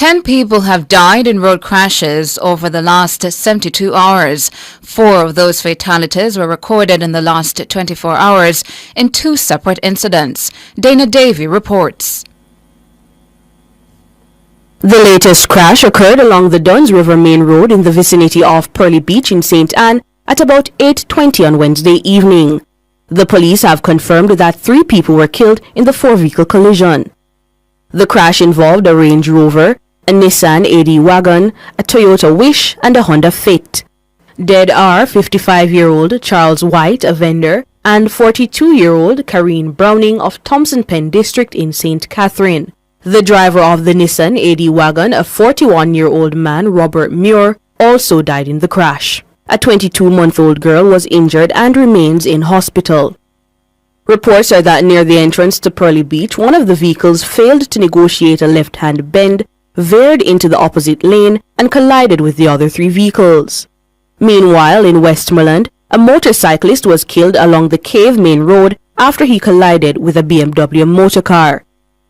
10 people have died in road crashes over the last 72 hours. 4 of those fatalities were recorded in the last 24 hours in 2 separate incidents. Dana Davy reports. The latest crash occurred along the Duns River Main Road in the vicinity of Pearly Beach in St. Ann at about 8:20 on Wednesday evening. The police have confirmed that 3 people were killed in the 4-vehicle collision. The crash involved a Range Rover, a Nissan AD wagon, a Toyota Wish, and a Honda Fit. Dead are 55-year-old Charles White, a vendor, and 42-year-old Karine Browning of Thompson Pen District in St. Catherine. The driver of the Nissan AD wagon, a 41-year-old man, Robert Muir, also died in the crash. A 22-month-old girl was injured and remains in hospital. Reports are that near the entrance to Pearly Beach, one of the vehicles failed to negotiate a left-hand bend, veered into the opposite lane, and collided with the other 3 vehicles. Meanwhile, in Westmoreland, a motorcyclist was killed along the Cave Main Road after he collided with a BMW motorcar.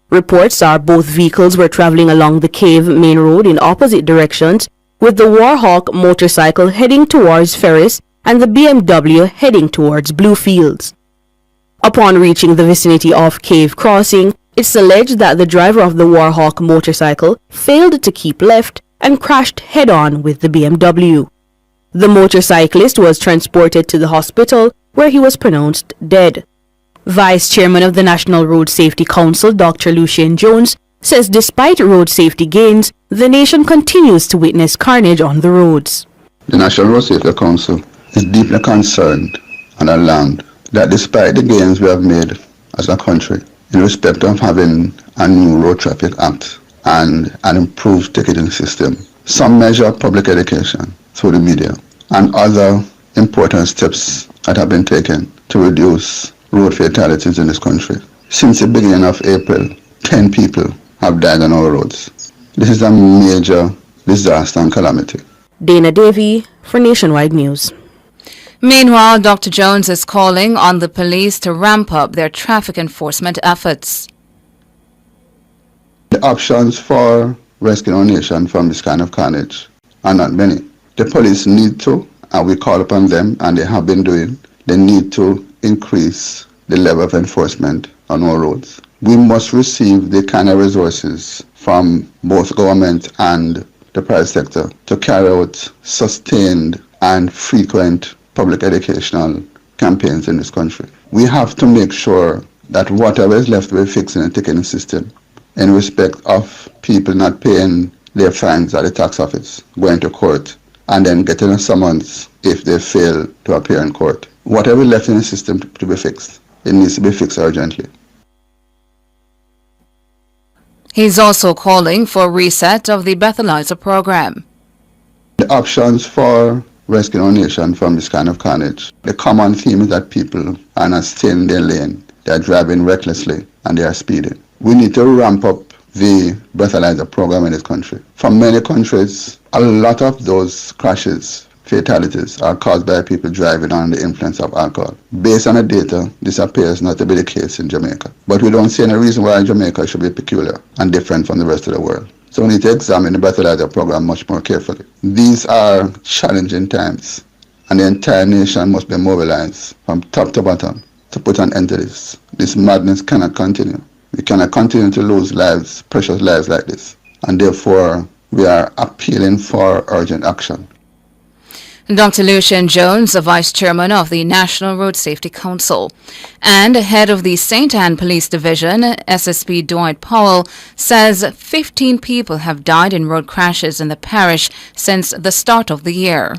Reports are both vehicles were traveling along the Cave Main Road in opposite directions, with the Warhawk motorcycle heading towards Ferris and the BMW heading towards Bluefields. Upon reaching the vicinity of Cave Crossing, it's alleged that the driver of the Warhawk motorcycle failed to keep left and crashed head-on with the BMW. The motorcyclist was transported to the hospital where he was pronounced dead. Vice Chairman of the National Road Safety Council, Dr. Lucian Jones, says despite road safety gains, the nation continues to witness carnage on the roads. The National Road Safety Council is deeply concerned and alarmed that despite the gains we have made as a country in respect of having a new Road Traffic Act and an improved ticketing system, some measure of public education through the media, and other important steps that have been taken to reduce road fatalities in this country. Since the beginning of April, 10 people have died on our roads. This is a major disaster and calamity. Dana Davy for Nationwide News. Meanwhile, Dr. Jones is calling on the police to ramp up their traffic enforcement efforts. The options for rescuing our nation from this kind of carnage are not many. The police need to, and we call upon them, and they have been doing, they need to increase the level of enforcement on our roads. We must receive the kind of resources from both government and the private sector to carry out sustained and frequent public educational campaigns in this country. We have to make sure that whatever is left will be fixed in the ticketing system in respect of people not paying their fines at the tax office, going to court, and then getting a summons if they fail to appear in court. Whatever is left in the system to be fixed, it needs to be fixed urgently. He's also calling for a reset of the breathalyzer program. The options for rescuing our nation from this kind of carnage, the common theme is that people are not staying in their lane, they are driving recklessly and they are speeding. We need to ramp up the breathalyzer program in this country. For many countries, a lot of those crashes, fatalities, are caused by people driving under the influence of alcohol. Based on the data, this appears not to be the case in Jamaica. But we don't see any reason why Jamaica should be peculiar and different from the rest of the world. So we need to examine the breathalyzer program much more carefully. These are challenging times, and the entire nation must be mobilized from top to bottom to put an end to this. This madness cannot continue. We cannot continue to lose lives, precious lives like this. And therefore, we are appealing for urgent action. Dr. Lucian Jones, the Vice Chairman of the National Road Safety Council, and head of the St. Ann Police Division, SSP Dwight Powell, says 15 people have died in road crashes in the parish since the start of the year.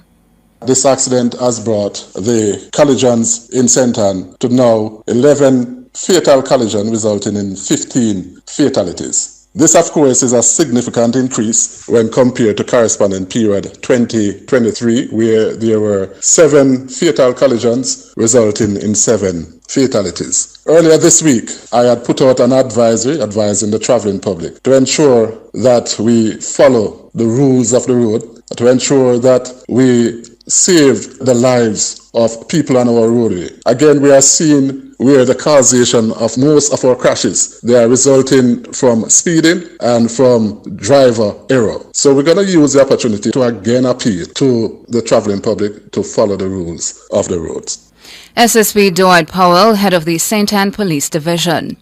This accident has brought the collisions in St. Ann to now 11 fatal collisions, resulting in 15 fatalities. This, of course, is a significant increase when compared to corresponding period 2023, where there were 7 fatal collisions, resulting in 7 fatalities. Earlier this week, I had put out an advisory advising the traveling public to ensure that we follow the rules of the road, to ensure that we save the lives of people on our roadway. Again, we are seeing where the causation of most of our crashes, they are resulting from speeding and from driver error. So we're going to use the opportunity to again appeal to the traveling public to follow the rules of the roads. SSP Dwight Powell, head of the St. Anne Police Division.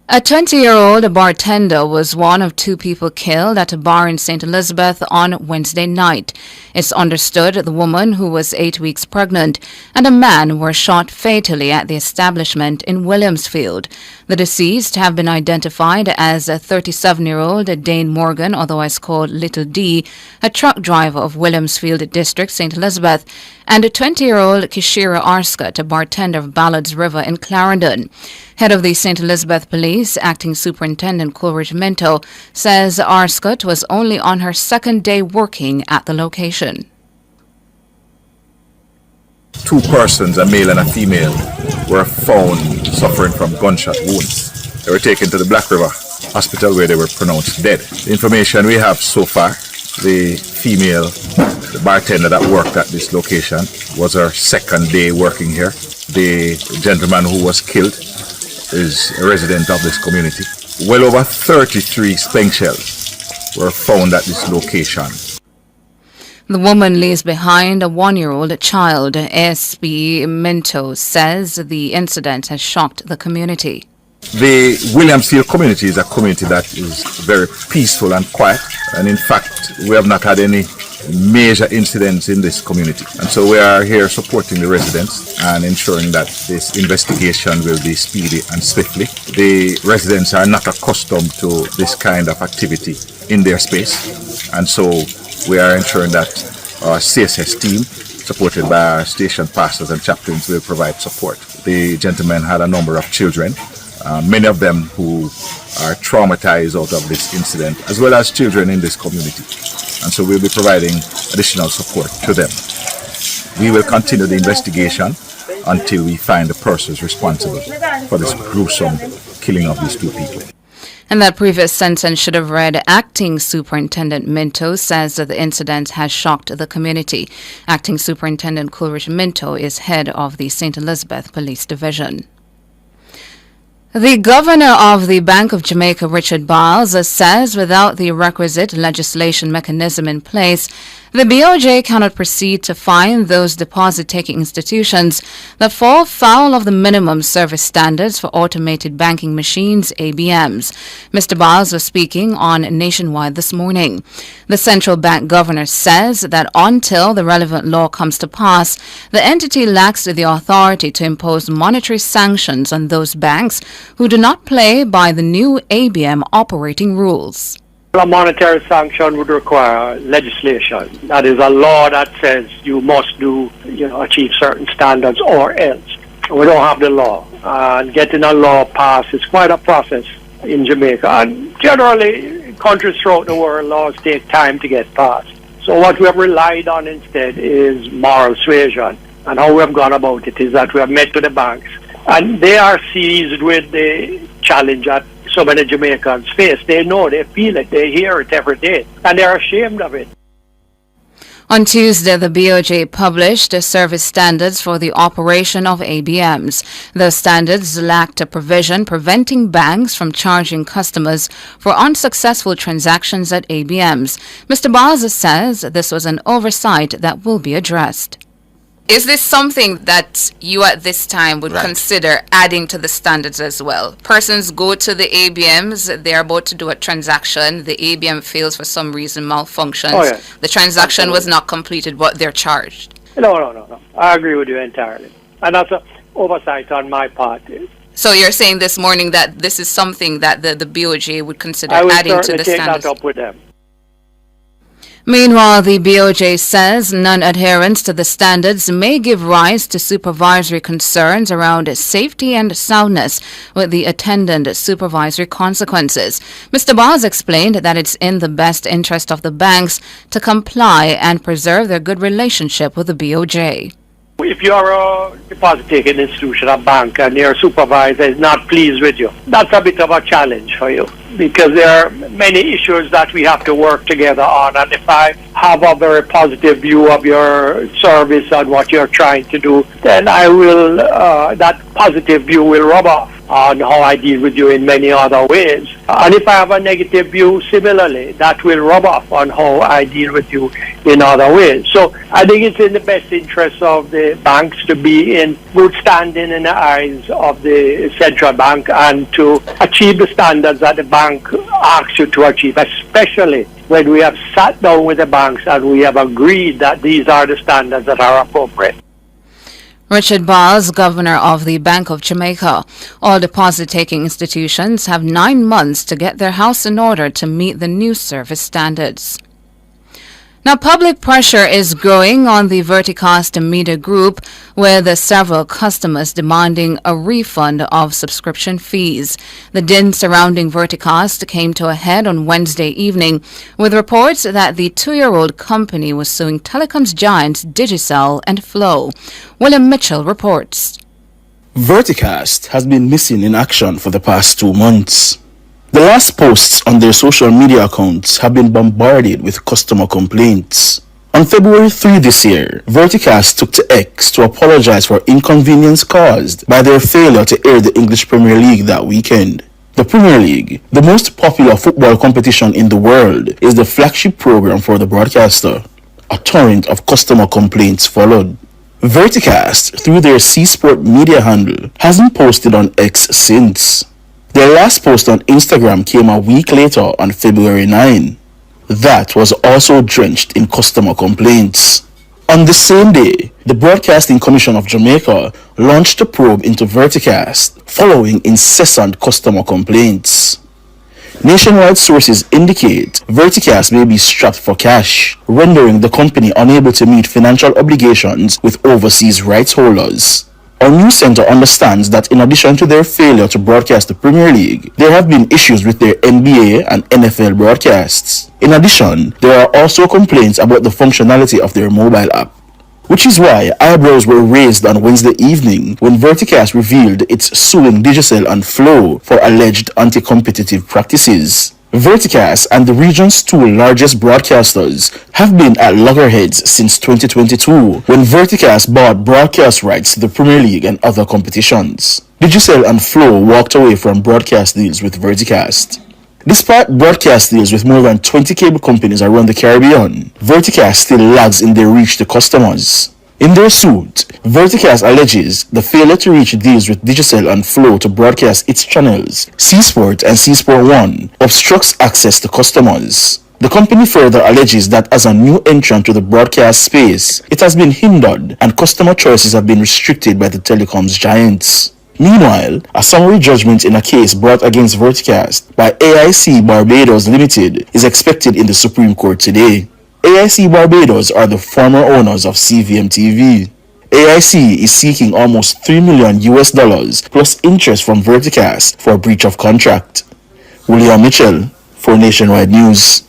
A 20-year-old bartender was one of two people killed at a bar in St. Elizabeth on Wednesday night. It's understood the woman, who was 8 weeks pregnant, and a man were shot fatally at the establishment in Williamsfield. The deceased have been identified as a 37-year-old Dane Morgan, otherwise called Little D, a truck driver of Williamsfield District, St. Elizabeth, and a 20-year-old Kishira Arscott, a bartender of Ballards River in Clarendon. Head of the St. Elizabeth Police, Acting Superintendent Coleridge Minto, says Arscott was only on her second day working at the location. 2 persons, a male and a female, were found suffering from gunshot wounds. They were taken to the Black River Hospital where they were pronounced dead. The information we have so far, the female, the bartender that worked at this location, was her second day working here. The gentleman who was killed is a resident of this community. Well over 33 spent shells were found at this location. The woman leaves behind a 1-year-old child. SB Minto says the incident has shocked the community. The Williamsfield community is a community that is very peaceful and quiet, and in fact we have not had any major incidents in this community, and so we are here supporting the residents and ensuring that this investigation will be speedy and swiftly. The residents are not accustomed to this kind of activity in their space, and so we are ensuring that our CSS team, supported by our station pastors and chaplains, will provide support. The gentleman had a number of children, many of them who are traumatized out of this incident, as well as children in this community. And so we'll be providing additional support to them. We will continue the investigation until we find the persons responsible for this gruesome killing of these 2 people. And that previous sentence should have read, Acting Superintendent Minto says that the incident has shocked the community. Acting Superintendent Coleridge Minto is head of the St. Elizabeth Police Division. The governor of the Bank of Jamaica, Richard Biles, says without the requisite legislation mechanism in place, the BOJ cannot proceed to fine those deposit-taking institutions that fall foul of the minimum service standards for automated banking machines, ABMs. Mr. Biles was speaking on Nationwide this morning. The central bank governor says that until the relevant law comes to pass, the entity lacks the authority to impose monetary sanctions on those banks who do not play by the new ABM operating rules. A monetary sanction would require legislation. That is a law that says you must achieve certain standards or else. We don't have the law. And getting a law passed is quite a process in Jamaica. And generally, countries throughout the world, laws take time to get passed. So what we have relied on instead is moral suasion. And how we have gone about it is that we have met with the banks. And they are seized with the challenge that so many Jamaicans face. They know, they feel it, they hear it every day, and they're ashamed of it. On Tuesday, the BOJ published service standards for the operation of ABMs. Those standards lacked a provision preventing banks from charging customers for unsuccessful transactions at ABMs. Mr. Baza says this was an oversight that will be addressed. Is this something that you at this time would consider adding to the standards as well? Persons go to the ABMs, they're about to do a transaction, the ABM fails for some reason, malfunctions. Oh, yeah. The transaction was not completed, but they're charged. No. I agree with you entirely. And that's an oversight on my part. So you're saying this morning that this is something that the BOJ would consider adding to the standards? I would take that up with them. Meanwhile, the BOJ says non-adherence to the standards may give rise to supervisory concerns around safety and soundness with the attendant supervisory consequences. Mr. Baz explained that it's in the best interest of the banks to comply and preserve their good relationship with the BOJ. If you are a deposit-taking institution, a bank, and your supervisor is not pleased with you, that's a bit of a challenge for you, because there are many issues that we have to work together on. And if I have a very positive view of your service and what you're trying to do, then I will, that positive view will rub off on how I deal with you in many other ways. And if I have a negative view, similarly, that will rub off on how I deal with you in other ways. So I think it's in the best interest of the banks to be in good standing in the eyes of the central bank and to achieve the standards that the bank asks you to achieve, especially when we have sat down with the banks and we have agreed that these are the standards that are appropriate. Richard Bars, Governor of the Bank of Jamaica. All deposit-taking institutions have 9 months to get their house in order to meet the new service standards. Now, public pressure is growing on the Verticast Media Group, with several customers demanding a refund of subscription fees. The din surrounding Verticast came to a head on Wednesday evening, with reports that the 2-year-old company was suing telecoms giants Digicel and Flow. William Mitchell reports. Verticast has been missing in action for the past 2 months. The last posts on their social media accounts have been bombarded with customer complaints. On February 3 this year, Verticast took to X to apologize for inconvenience caused by their failure to air the English Premier League that weekend. The Premier League, the most popular football competition in the world, is the flagship program for the broadcaster. A torrent of customer complaints followed. Verticast, through their C-Sport media handle, hasn't posted on X since. Their last post on Instagram came a week later on February 9. That was also drenched in customer complaints. On the same day, the Broadcasting Commission of Jamaica launched a probe into Verticast following incessant customer complaints. Nationwide sources indicate Verticast may be strapped for cash, rendering the company unable to meet financial obligations with overseas rights holders. Our news center understands that in addition to their failure to broadcast the Premier League, there have been issues with their NBA and NFL broadcasts. In addition, there are also complaints about the functionality of their mobile app. Which is why eyebrows were raised on Wednesday evening when Verticast revealed it's suing Digicel and Flow for alleged anti-competitive practices. Verticast and the region's 2 largest broadcasters have been at loggerheads since 2022, when Verticast bought broadcast rights to the Premier League and other competitions. Digicel and Flow walked away from broadcast deals with Verticast. Despite broadcast deals with more than 20 cable companies around the Caribbean, Verticast still lags in their reach to customers. In their suit, Verticast alleges the failure to reach deals with Digicel and Flow to broadcast its channels, C-Sport and C-Sport 1, obstructs access to customers. The company further alleges that as a new entrant to the broadcast space, it has been hindered and customer choices have been restricted by the telecoms giants. Meanwhile, a summary judgment in a case brought against Verticast by AIC Barbados Limited is expected in the Supreme Court today. AIC Barbados are the former owners of CVM TV. AIC is seeking almost $3 million plus interest from Verticast for breach of contract. William Mitchell for Nationwide News.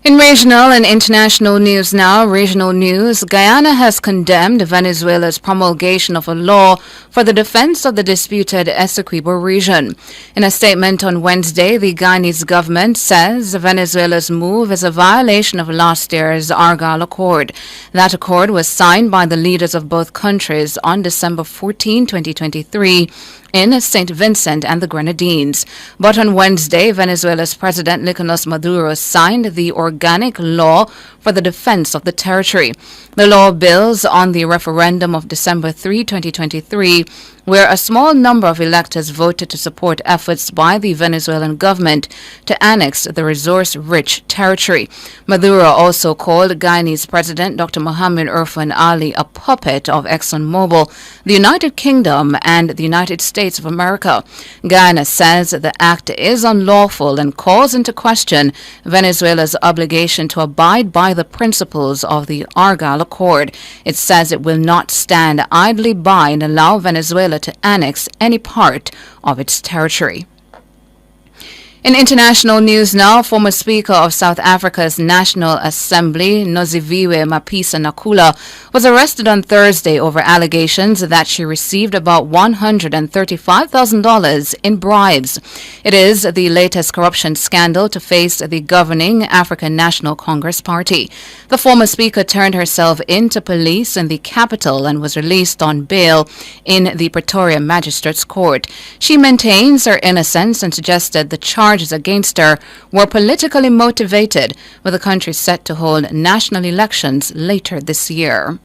In regional and international news now, regional news, Guyana has condemned Venezuela's promulgation of a law for the defense of the disputed Essequibo region. In a statement on Wednesday, the Guyanese government says Venezuela's move is a violation of last year's Argyle Accord. That accord was signed by the leaders of both countries on December 14, 2023, in St. Vincent and the Grenadines. But on Wednesday, Venezuela's President Nicolas Maduro signed the organic law for the defense of the territory. The law builds on the referendum of December 3, 2023, where a small number of electors voted to support efforts by the Venezuelan government to annex the resource-rich territory. Maduro also called Guyanese President Dr. Mohamed Irfan Ali a puppet of ExxonMobil, the United Kingdom, and the United States of America. Guyana says the act is unlawful and calls into question Venezuela's obligation to abide by the principles of the Argyle Accord. It says it will not stand idly by and allow Venezuela to annex any part of its territory. In international news now, former Speaker of South Africa's National Assembly, Nosiviwe Mapisa Nakula, was arrested on Thursday over allegations that she received about $135,000 in bribes. It is the latest corruption scandal to face the governing African National Congress Party. The former speaker turned herself into police in the capital and was released on bail in the Pretoria Magistrates Court. She maintains her innocence and suggested the charges against her were politically motivated, with the country set to hold national elections later this year.